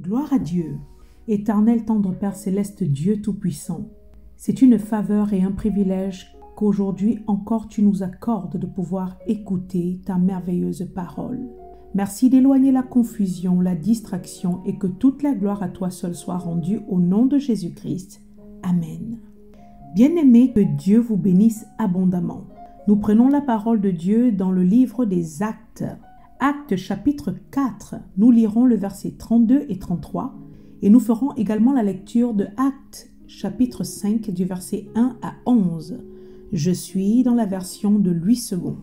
Gloire à Dieu. Éternel tendre Père céleste, Dieu Tout-Puissant, c'est une faveur et un privilège qu'aujourd'hui encore tu nous accordes de pouvoir écouter ta merveilleuse parole. Merci d'éloigner la confusion, la distraction et que toute la gloire à toi seul soit rendue au nom de Jésus-Christ. Amen. Bien-aimés, que Dieu vous bénisse abondamment. Nous prenons la parole de Dieu dans le livre des Actes. Actes chapitre 4, nous lirons le verset 32 et 33 et nous ferons également la lecture de Actes chapitre 5 du verset 1 à 11. Je suis dans la version de Louis II.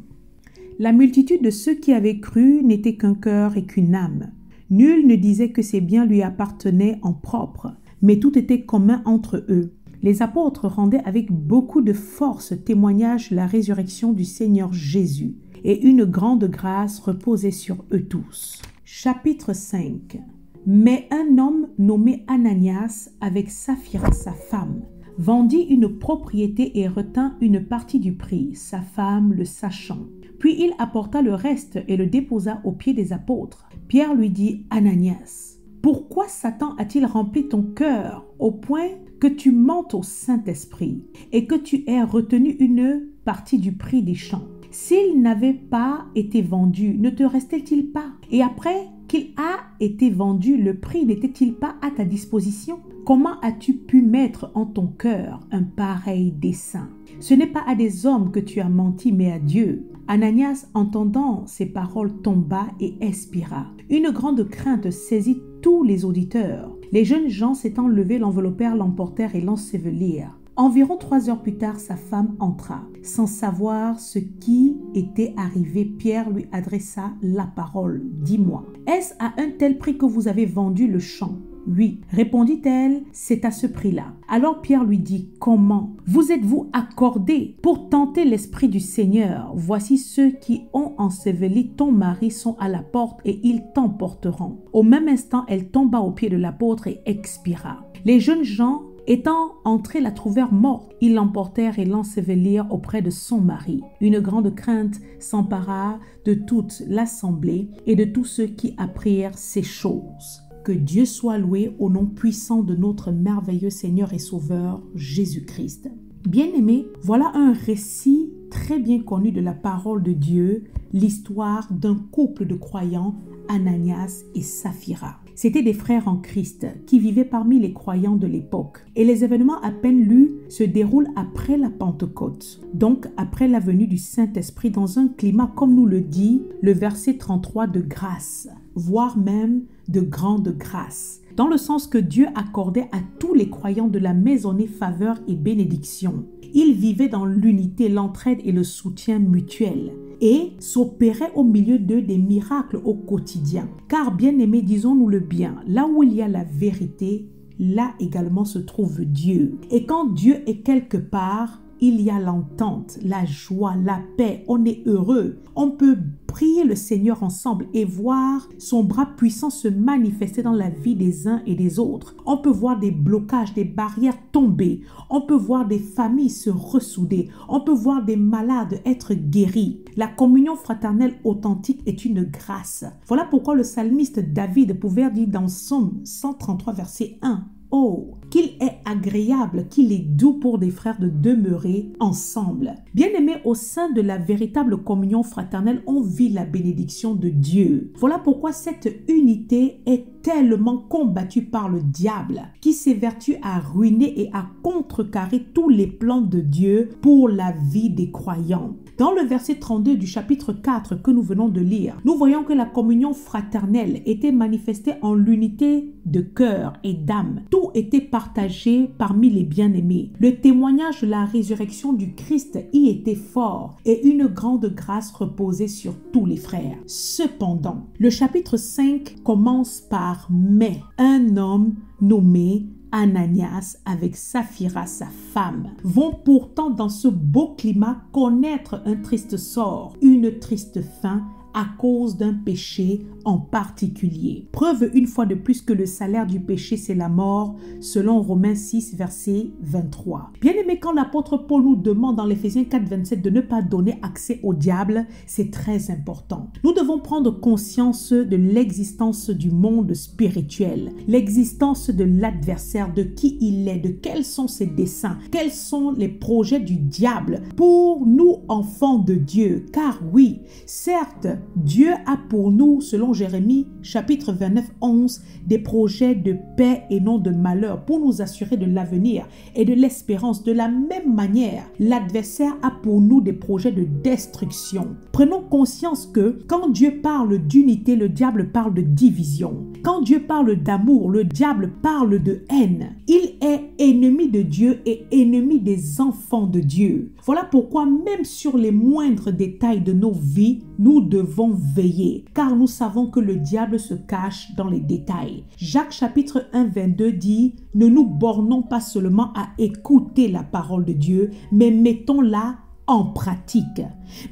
La multitude de ceux qui avaient cru n'était qu'un cœur et qu'une âme. Nul ne disait que ses biens lui appartenaient en propre, mais tout était commun entre eux. Les apôtres rendaient avec beaucoup de force témoignage de la résurrection du Seigneur Jésus, et une grande grâce reposait sur eux tous. Chapitre 5. Mais un homme nommé Ananias, avec Saphira sa femme, vendit une propriété et retint une partie du prix, sa femme le sachant. Puis il apporta le reste et le déposa aux pieds des apôtres. Pierre lui dit, Ananias, pourquoi Satan a-t-il rempli ton cœur au point que tu mentes au Saint-Esprit et que tu aies retenu une partie du prix des champs? S'il n'avait pas été vendu, ne te restait-il pas? Et après qu'il a été vendu, le prix n'était-il pas à ta disposition? Comment as-tu pu mettre en ton cœur un pareil dessein? Ce n'est pas à des hommes que tu as menti, mais à Dieu. Ananias, entendant ces paroles, tomba et expira. Une grande crainte saisit tous les auditeurs. Les jeunes gens s'étant levés, l'enveloppèrent, l'emportèrent et l'ensevelirent. Environ 3 heures plus tard, sa femme entra. Sans savoir ce qui était arrivé, Pierre lui adressa la parole. « Dis-moi, est-ce à un tel prix que vous avez vendu le champ ?» « Oui, répondit-elle, c'est à ce prix-là. » Alors Pierre lui dit, « Comment vous êtes-vous accordé pour tenter l'Esprit du Seigneur? Voici ceux qui ont enseveli ton mari sont à la porte et ils t'emporteront. » Au même instant, elle tomba aux pieds de l'apôtre et expira. Les jeunes gens étant entrés, la trouvèrent morte. Ils l'emportèrent et l'ensevelirent auprès de son mari. Une grande crainte s'empara de toute l'assemblée et de tous ceux qui apprirent ces choses. Que Dieu soit loué au nom puissant de notre merveilleux Seigneur et Sauveur Jésus-Christ. Bien-aimés, voilà un récit très bien connu de la parole de Dieu, l'histoire d'un couple de croyants, Ananias et Saphira. C'étaient des frères en Christ qui vivaient parmi les croyants de l'époque. Et les événements à peine lus se déroulent après la Pentecôte, donc après la venue du Saint-Esprit dans un climat, comme nous le dit le verset 33, de grâce, voire même de grande grâce, dans le sens que Dieu accordait à tous les croyants de la maisonnée faveur et bénédiction. Ils vivaient dans l'unité, l'entraide et le soutien mutuel et s'opéraient au milieu d'eux des miracles au quotidien. Car bien aimés, disons-nous le bien, là où il y a la vérité, là également se trouve Dieu. Et quand Dieu est quelque part, il y a l'entente, la joie, la paix, on est heureux. On peut prier le Seigneur ensemble et voir son bras puissant se manifester dans la vie des uns et des autres. On peut voir des blocages, des barrières tomber. On peut voir des familles se ressouder. On peut voir des malades être guéris. La communion fraternelle authentique est une grâce. Voilà pourquoi le psalmiste David pouvait dire dans Psaume 133 verset 1, « Oh, qu'il est agréable, qu'il est doux pour des frères de demeurer ensemble. » Bien-aimés, au sein de la véritable communion fraternelle, on vit la bénédiction de Dieu. Voilà pourquoi cette unité est tellement combattue par le diable, qui s'évertue à ruiner et à contrecarrer tous les plans de Dieu pour la vie des croyants. Dans le verset 32 du chapitre 4 que nous venons de lire, nous voyons que la communion fraternelle était manifestée en l'unité de cœur et d'âme. Tout était partagé parmi les bien-aimés. Le témoignage de la résurrection du Christ y était fort et une grande grâce reposait sur tous les frères. Cependant, le chapitre 5 commence par « Mais un homme nommé Ananias avec Saphira sa femme vont pourtant dans ce beau climat connaître un triste sort, une triste fin à cause d'un péché en particulier. Preuve une fois de plus que le salaire du péché, c'est la mort, selon Romains 6, verset 23. Bien-aimé, quand l'apôtre Paul nous demande dans l'Éphésiens 4, 27 de ne pas donner accès au diable, c'est très important. Nous devons prendre conscience de l'existence du monde spirituel, l'existence de l'adversaire, de qui il est, de quels sont ses desseins, quels sont les projets du diable pour nous, enfants de Dieu. Car oui, certes, Dieu a pour nous, selon Jérémie chapitre 29, 11, des projets de paix et non de malheur pour nous assurer de l'avenir et de l'espérance. De la même manière, l'adversaire a pour nous des projets de destruction. Prenons conscience que quand Dieu parle d'unité, le diable parle de division. Quand Dieu parle d'amour, le diable parle de haine. Il est ennemi de Dieu et ennemi des enfants de Dieu. Voilà pourquoi même sur les moindres détails de nos vies, nous devons veiller, car nous savons que le diable se cache dans les détails. Jacques chapitre 1, 22 dit « Ne nous bornons pas seulement à écouter la parole de Dieu, mais mettons-la en pratique. »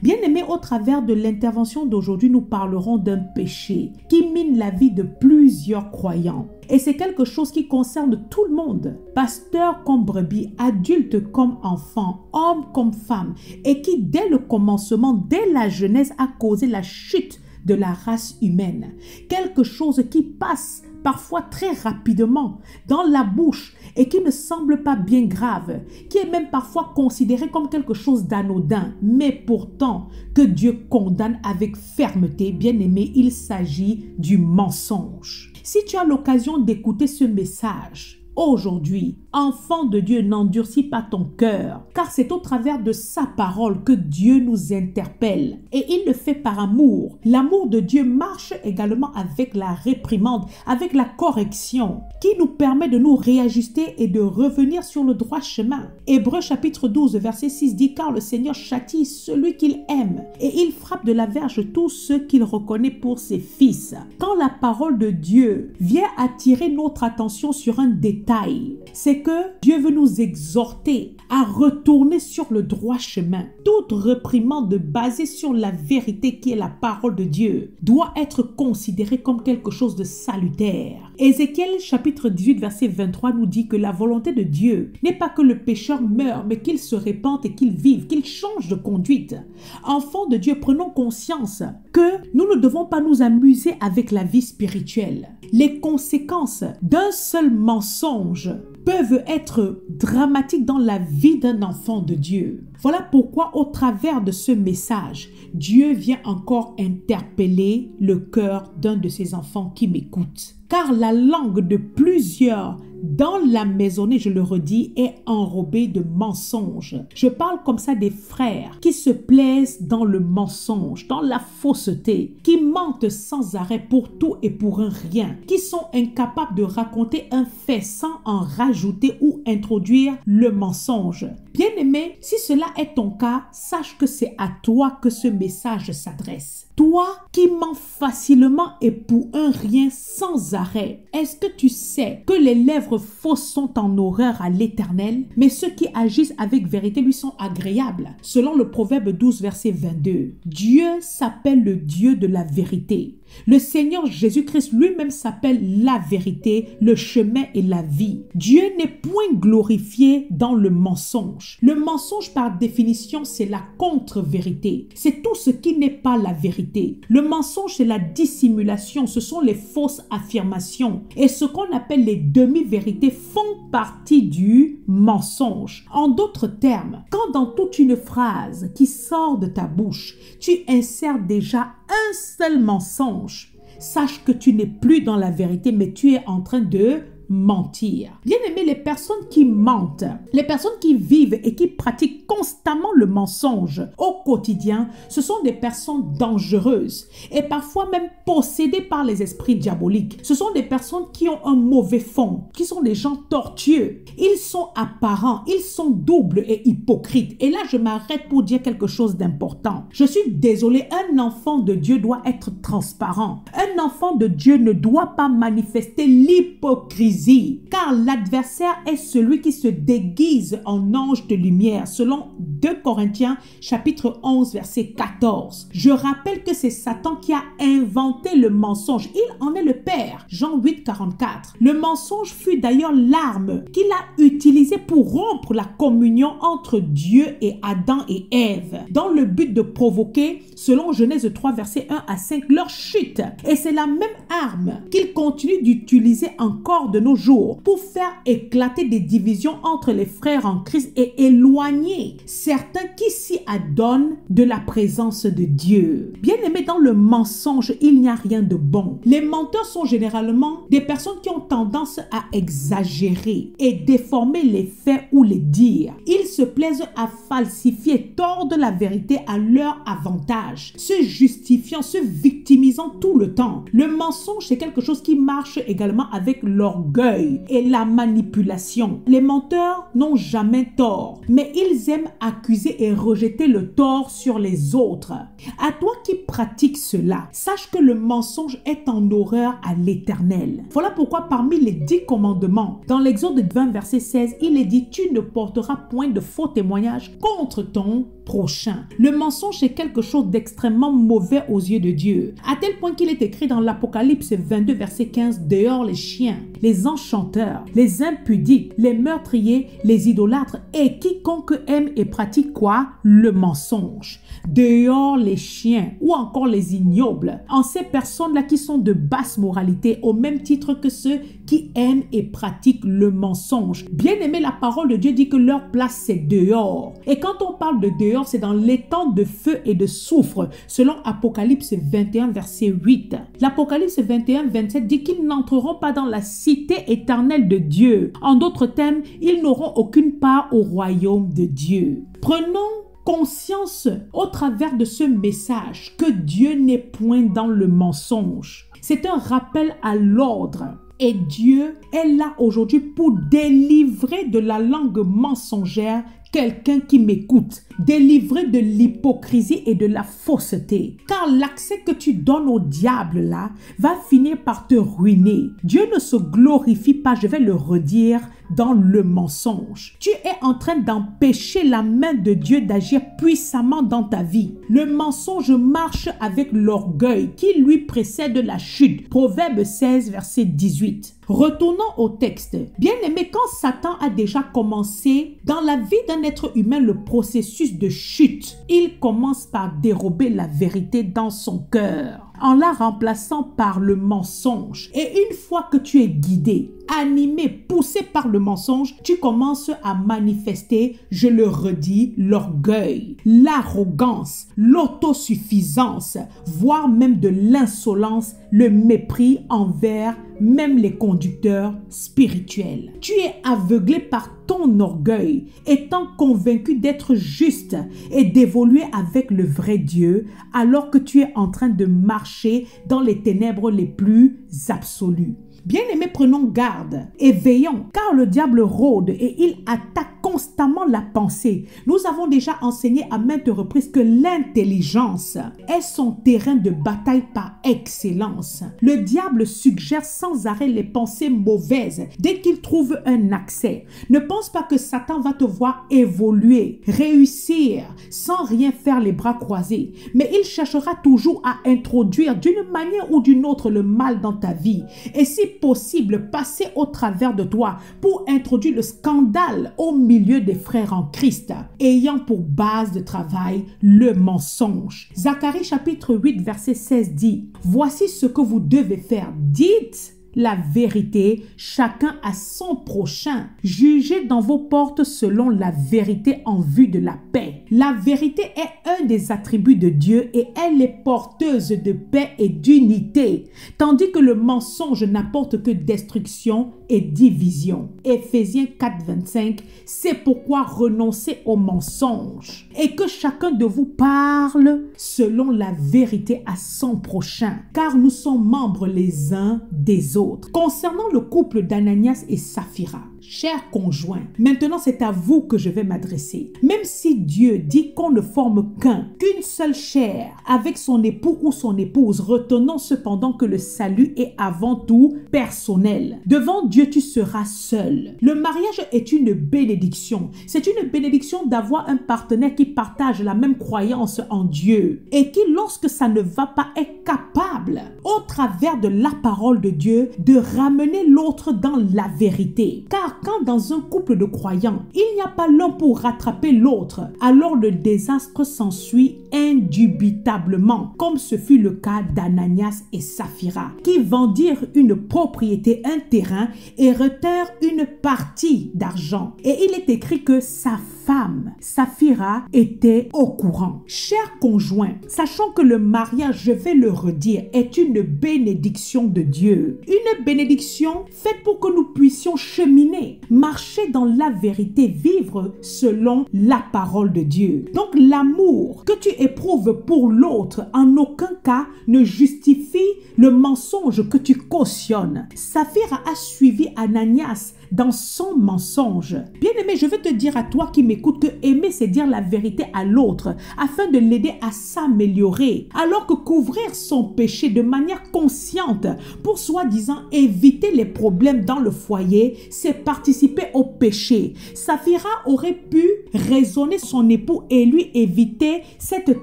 Bien-aimés, au travers de l'intervention d'aujourd'hui, nous parlerons d'un péché qui mine la vie de plusieurs croyants. Et c'est quelque chose qui concerne tout le monde, pasteurs comme brebis, adultes comme enfants, hommes comme femmes, et qui dès le commencement, dès la Genèse, a causé la chute de la race humaine. Quelque chose qui passe parfois très rapidement dans la bouche et qui ne semble pas bien grave, qui est même parfois considéré comme quelque chose d'anodin, mais pourtant que Dieu condamne avec fermeté. Bien-aimé, il s'agit du mensonge. Si tu as l'occasion d'écouter ce message, aujourd'hui, enfant de Dieu, n'endurcis pas ton cœur, car c'est au travers de sa parole que Dieu nous interpelle. Et il le fait par amour. L'amour de Dieu marche également avec la réprimande, avec la correction, qui nous permet de nous réajuster et de revenir sur le droit chemin. Hébreux chapitre 12, verset 6 dit « Car le Seigneur châtie celui qu'il aime, et il frappe de la verge tous ceux qu'il reconnaît pour ses fils. » Quand la parole de Dieu vient attirer notre attention sur un détail, c'est que Dieu veut nous exhorter à retourner sur le droit chemin. Toute réprimande basée sur la vérité qui est la parole de Dieu doit être considérée comme quelque chose de salutaire. Ézéchiel chapitre 18 verset 23 nous dit que la volonté de Dieu n'est pas que le pécheur meure, mais qu'il se répande et qu'il vive, qu'il change de conduite. Enfants de Dieu, prenons conscience que nous ne devons pas nous amuser avec la vie spirituelle. Les conséquences d'un seul mensonge peuvent être dramatiques dans la vie d'un enfant de Dieu. Voilà pourquoi au travers de ce message, Dieu vient encore interpeller le cœur d'un de ses enfants qui m'écoute. Car la langue de plusieurs dans la maisonnée, je le redis, est enrobée de mensonges. Je parle comme ça des frères qui se plaisent dans le mensonge, dans la fausseté, qui mentent sans arrêt pour tout et pour un rien, qui sont incapables de raconter un fait sans en rajouter ou introduire le mensonge. Bien-aimé, si cela est ton cas, sache que c'est à toi que ce message s'adresse. Toi qui mens facilement et pour un rien sans arrêt, est-ce que tu sais que les lèvres fausses sont en horreur à l'Éternel, mais ceux qui agissent avec vérité lui sont agréables? Selon le Proverbe 12, verset 22, Dieu s'appelle le Dieu de la vérité. Le Seigneur Jésus-Christ lui-même s'appelle la vérité, le chemin et la vie. Dieu n'est point glorifié dans le mensonge. Le mensonge, par définition, c'est la contre-vérité. C'est tout ce qui n'est pas la vérité. Le mensonge, c'est la dissimulation. Ce sont les fausses affirmations. Et ce qu'on appelle les demi-vérités font partie du mensonge. En d'autres termes, quand dans toute une phrase qui sort de ta bouche, tu insères déjà un seul mensonge, sache que tu n'es plus dans la vérité, mais tu es en train de mentir. Bien aimé, les personnes qui mentent, les personnes qui vivent et qui pratiquent constamment le mensonge au quotidien, ce sont des personnes dangereuses et parfois même possédées par les esprits diaboliques. Ce sont des personnes qui ont un mauvais fond, qui sont des gens tortueux. Ils sont apparents, ils sont doubles et hypocrites. Et là, je m'arrête pour dire quelque chose d'important. Je suis désolée, un enfant de Dieu doit être transparent. Un enfant de Dieu ne doit pas manifester l'hypocrisie, car l'adversaire adversaire est celui qui se déguise en ange de lumière, selon 2 Corinthiens chapitre 11 verset 14. Je rappelle que c'est Satan qui a inventé le mensonge. Il en est le père. Jean 8, 44. Le mensonge fut d'ailleurs l'arme qu'il a utilisée pour rompre la communion entre Dieu et Adam et Ève, dans le but de provoquer, selon Genèse 3 verset 1 à 5, leur chute. Et c'est la même arme qu'il continue d'utiliser encore de nos jours pour faire éclater des divisions entre les frères en Christ et éloigner certains qui s'y adonnent de la présence de Dieu. Bien aimé, dans le mensonge, il n'y a rien de bon. Les menteurs sont généralement des personnes qui ont tendance à exagérer et déformer les faits ou les dires. Ils se plaisent à falsifier, tordre la vérité à leur avantage, se justifiant, se victimisant tout le temps. Le mensonge, c'est quelque chose qui marche également avec l'orgueil et la manipulation. Les menteurs n'ont jamais tort, mais ils aiment accuser et rejeter le tort sur les autres. À toi qui pratiques cela, sache que le mensonge est en horreur à l'Éternel. Voilà pourquoi parmi les 10 commandements, dans l'Exode 20 verset 16, il est dit: tu ne porteras point de faux témoignages contre ton prochain. Le mensonge est quelque chose d'extrêmement mauvais aux yeux de Dieu, à tel point qu'il est écrit dans l'Apocalypse 22 verset 15: dehors les chiens, les enchanteurs, les impudiques, les meurtriers, les idolâtres et quiconque aime et pratique quoi? Le mensonge. Dehors les chiens ou encore les ignobles, en ces personnes-là qui sont de basse moralité au même titre que ceux qui aiment et pratiquent le mensonge. Bien aimé, la parole de Dieu dit que leur place c'est dehors. Et quand on parle de dehors, c'est dans l'étang de feu et de soufre, selon Apocalypse 21 verset 8. L'Apocalypse 21 27 dit qu'ils n'entreront pas dans la cité éternelle de Dieu. En d'autres termes, ils n'auront aucune part au royaume de Dieu. Prenons conscience au travers de ce message que Dieu n'est point dans le mensonge. C'est un rappel à l'ordre. Et Dieu est là aujourd'hui pour délivrer de la langue mensongère quelqu'un qui m'écoute, délivrer de l'hypocrisie et de la fausseté. Car l'accès que tu donnes au diable là va finir par te ruiner. Dieu ne se glorifie pas, je vais le redire, dans le mensonge. Tu es en train d'empêcher la main de Dieu d'agir puissamment dans ta vie. Le mensonge marche avec l'orgueil qui lui précède la chute. Proverbe 16 verset 18. Retournons au texte. Bien aimé, quand Satan a déjà commencé dans la vie d'un être humain le processus de chute, il commence par dérober la vérité dans son cœur en la remplaçant par le mensonge. Et une fois que tu es guidé, animé, poussé par le mensonge, tu commences à manifester, je le redis, l'orgueil, l'arrogance, l'autosuffisance, voire même de l'insolence, le mépris envers même les conducteurs spirituels. Tu es aveuglé par ton orgueil, étant convaincu d'être juste et d'évoluer avec le vrai Dieu, alors que tu es en train de marcher dans les ténèbres les plus absolues. Bien-aimés, prenons garde et veillons, car le diable rôde et il attaque constamment la pensée. Nous avons déjà enseigné à maintes reprises que l'intelligence est son terrain de bataille par excellence. Le diable suggère sans arrêt les pensées mauvaises dès qu'il trouve un accès. Ne pense pas que Satan va te voir évoluer, réussir, sans rien faire les bras croisés. Mais il cherchera toujours à introduire d'une manière ou d'une autre le mal dans ta vie. Et si possible, passer au travers de toi pour introduire le scandale au milieu des frères en Christ, ayant pour base de travail le mensonge. Zacharie chapitre 8 verset 16 dit: voici ce que vous devez faire. Dites la vérité, chacun à son prochain. Jugez dans vos portes selon la vérité en vue de la paix. La vérité est un des attributs de Dieu et elle est porteuse de paix et d'unité, tandis que le mensonge n'apporte que destruction et division. Éphésiens 4, 25, c'est pourquoi renoncez au mensonge et que chacun de vous parle selon la vérité à son prochain, car nous sommes membres les uns des autres. Concernant le couple d'Ananias et Saphira, Chers conjoints, maintenant c'est à vous que je vais m'adresser. Même si Dieu dit qu'on ne forme qu'une seule chair avec son époux ou son épouse, retenons cependant que le salut est avant tout personnel. Devant Dieu, tu seras seul. Le mariage est une bénédiction. C'est une bénédiction d'avoir un partenaire qui partage la même croyance en Dieu et qui, lorsque ça ne va pas, est capable, au travers de la parole de Dieu, de ramener l'autre dans la vérité. Car quand dans un couple de croyants, il n'y a pas l'un pour rattraper l'autre, alors le désastre s'ensuit indubitablement, comme ce fut le cas d'Ananias et Saphira, qui vendirent une propriété, un terrain, et retinrent une partie d'argent. Et il est écrit que sa femme, Saphira, était au courant. Chers conjoints, sachant que le mariage, je vais le redire, est une bénédiction de Dieu. Une bénédiction faite pour que nous puissions cheminer, marcher dans la vérité, vivre selon la parole de Dieu. Donc l'amour que tu éprouves pour l'autre en aucun cas ne justifie le mensonge que tu cautionnes. Saphira a suivi Ananias dans son mensonge. Bien-aimé, je veux te dire à toi qui m'écoutes que aimer, c'est dire la vérité à l'autre afin de l'aider à s'améliorer. Alors que couvrir son péché de manière consciente pour soi-disant éviter les problèmes dans le foyer, c'est participer au péché. Saphira aurait pu raisonner son époux et lui éviter cette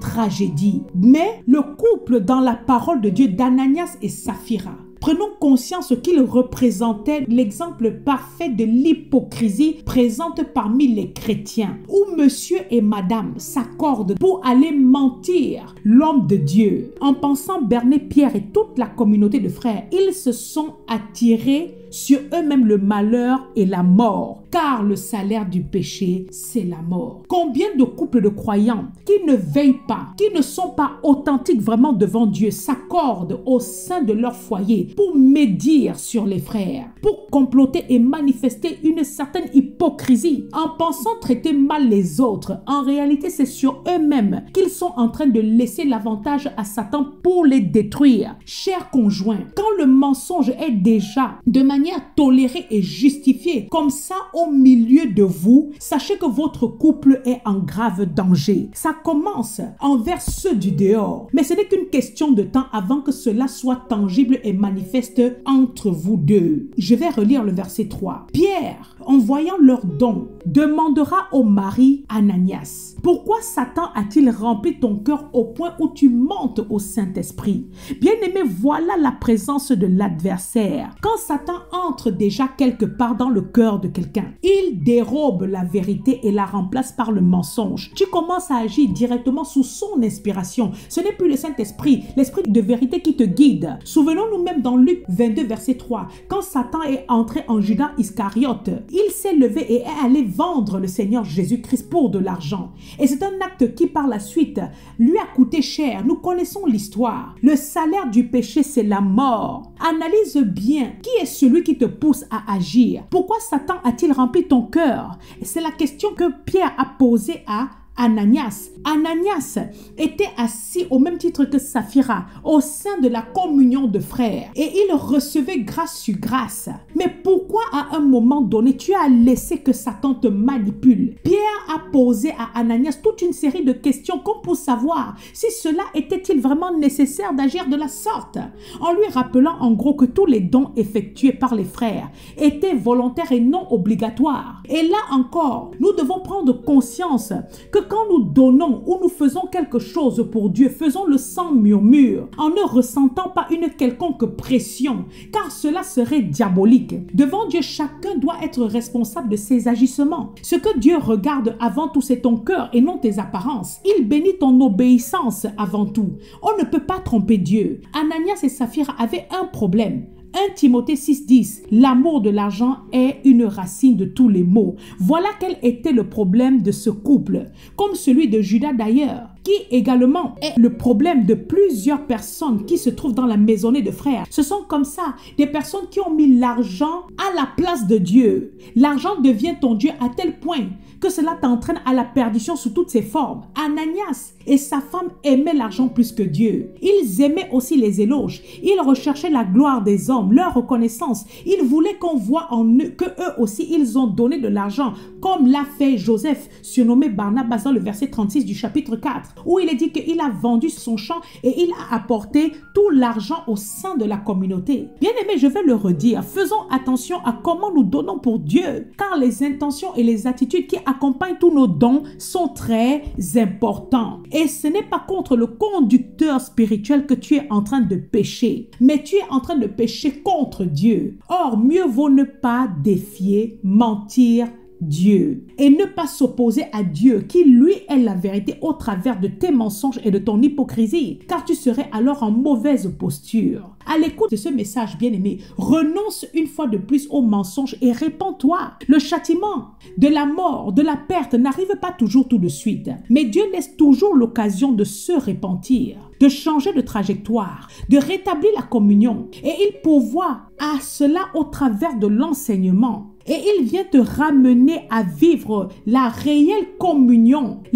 tragédie. Mais le couple dans la parole de Dieu d'Ananias et Saphira, prenons conscience qu'il représentait l'exemple parfait de l'hypocrisie présente parmi les chrétiens, où monsieur et madame s'accordent pour aller mentir l'homme de Dieu. En pensant berner Pierre et toute la communauté de frères, ils se sont attirés sur eux-mêmes le malheur et la mort, car le salaire du péché, c'est la mort. Combien de couples de croyants qui ne veillent pas, qui ne sont pas authentiques vraiment devant Dieu, s'accordent au sein de leur foyer pour médire sur les frères, pour comploter et manifester une certaine hypocrisie en pensant traiter mal les autres. En réalité, c'est sur eux-mêmes qu'ils sont en train de laisser l'avantage à Satan pour les détruire. Chers conjoints, quand le mensonge est déjà de manière tolérée et justifiée comme ça au milieu de vous, sachez que votre couple est en grave danger. Ça commence envers ceux du dehors, mais ce n'est qu'une question de temps avant que cela soit tangible et manifeste entre vous deux. Je vais relire le verset 3. Pierre, en voyant leur don, demandera au mari Ananias: pourquoi Satan a-t-il rempli ton cœur au point où tu montes au Saint-Esprit? Bien-aimé, voilà la présence de l'adversaire. Quand Satan entre déjà quelque part dans le cœur de quelqu'un, il dérobe la vérité et la remplace par le mensonge. Tu commences à agir directement sous son inspiration. Ce n'est plus le Saint-Esprit, l'esprit de vérité qui te guide. Souvenons-nous même dans Luc 22, verset 3, quand Satan est entré en Judas Iscariote, il s'est levé et est allé vendre le Seigneur Jésus-Christ pour de l'argent. Et c'est un acte qui par la suite lui a coûté cher. Nous connaissons l'histoire. Le salaire du péché, c'est la mort. Analyse bien qui est celui qui te pousse à agir. Pourquoi Satan a-t-il rempli ton cœur? C'est la question que Pierre a posée à Ananias. Ananias était assis au même titre que Saphira au sein de la communion de frères et il recevait grâce sur grâce. Mais pourquoi à un moment donné tu as laissé que Satan te manipule? Pierre a posé à Ananias toute une série de questions comme pour savoir si cela était-il vraiment nécessaire d'agir de la sorte, en lui rappelant en gros que tous les dons effectués par les frères étaient volontaires et non obligatoires. Et là encore, nous devons prendre conscience que quand nous donnons ou nous faisons quelque chose pour Dieu, faisons-le sans murmure, en ne ressentant pas une quelconque pression, car cela serait diabolique. Devant Dieu, chacun doit être responsable de ses agissements. Ce que Dieu regarde avant tout, c'est ton cœur et non tes apparences. Il bénit ton obéissance avant tout. On ne peut pas tromper Dieu. Ananias et Saphira avaient un problème. 1 Timothée 6,10, l'amour de l'argent est une racine de tous les maux. Voilà quel était le problème de ce couple, comme celui de Judas d'ailleurs, qui également est le problème de plusieurs personnes qui se trouvent dans la maisonnée de frères. Ce sont comme ça des personnes qui ont mis l'argent à la place de Dieu. L'argent devient ton Dieu à tel point que cela t'entraîne à la perdition sous toutes ses formes. Ananias et sa femme aimaient l'argent plus que Dieu. Ils aimaient aussi les éloges. Ils recherchaient la gloire des hommes, leur reconnaissance. Ils voulaient qu'on voit en eux que eux aussi ils ont donné de l'argent, comme l'a fait Joseph, surnommé Barnabas dans le verset 36 du chapitre 4, où il est dit qu'il a vendu son champ et il a apporté tout l'argent au sein de la communauté. Bien aimé, je vais le redire, faisons attention à comment nous donnons pour Dieu, car les intentions et les attitudes qui accompagnent tous nos dons sont très importants. Et ce n'est pas contre le conducteur spirituel que tu es en train de pécher, mais tu es en train de pécher contre Dieu. Or, mieux vaut ne pas défier, mentir, Dieu et ne pas s'opposer à Dieu qui lui est la vérité au travers de tes mensonges et de ton hypocrisie, car tu serais alors en mauvaise posture. À l'écoute de ce message, bien-aimé, renonce une fois de plus aux mensonges et répands-toi. Le châtiment de la mort, de la perte n'arrive pas toujours tout de suite, mais Dieu laisse toujours l'occasion de se repentir, de changer de trajectoire, de rétablir la communion, et il pourvoit à cela au travers de l'enseignement. Et il vient te ramener à vivre la réelle communion,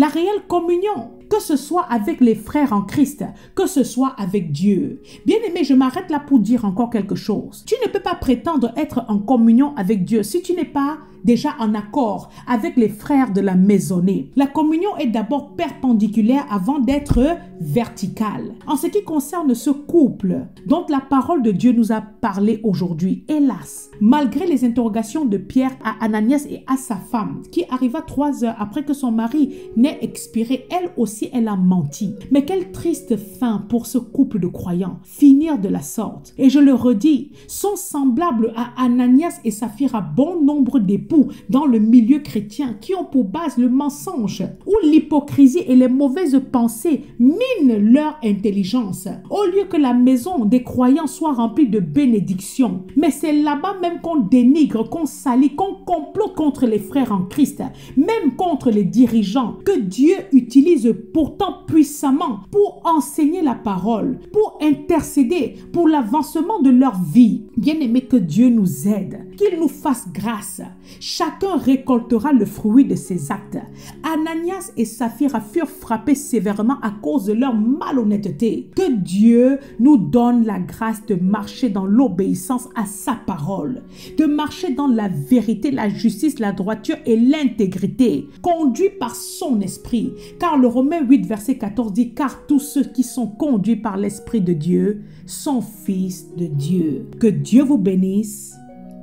que ce soit avec les frères en Christ, que ce soit avec Dieu. Bien-aimé, je m'arrête là pour dire encore quelque chose. Tu ne peux pas prétendre être en communion avec Dieu si tu n'es pas déjà en accord avec les frères de la maisonnée. La communion est d'abord perpendiculaire avant d'être verticale. En ce qui concerne ce couple dont la parole de Dieu nous a parlé aujourd'hui, hélas, malgré les interrogations de Pierre à Ananias et à sa femme, qui arriva 3 heures après que son mari n'ait expiré, elle aussi elle a menti. Mais quelle triste fin pour ce couple de croyants, finir de la sorte. Et je le redis, sont semblables à Ananias et Saphira bon nombre d'époux dans le milieu chrétien qui ont pour base le mensonge, où l'hypocrisie et les mauvaises pensées minent leur intelligence, au lieu que la maison des croyants soit remplie de bénédictions. Mais c'est là-bas même qu'on dénigre, qu'on salit, qu'on complote contre les frères en Christ, même contre les dirigeants que Dieu utilise pourtant puissamment pour enseigner la parole, pour intercéder pour l'avancement de leur vie. Bien-aimé, que Dieu nous aide, qu'il nous fasse grâce. Chacun récoltera le fruit de ses actes. Ananias et Saphira furent frappés sévèrement à cause de leur malhonnêteté. Que Dieu nous donne la grâce de marcher dans l'obéissance à sa parole, de marcher dans la vérité, la justice, la droiture et l'intégrité, conduit par son esprit. Car le Romains 8 verset 14 dit « Car tous ceux qui sont conduits par l'Esprit de Dieu sont fils de Dieu. » Que Dieu vous bénisse.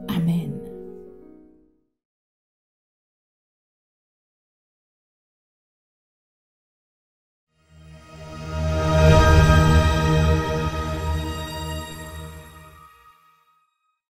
Amen.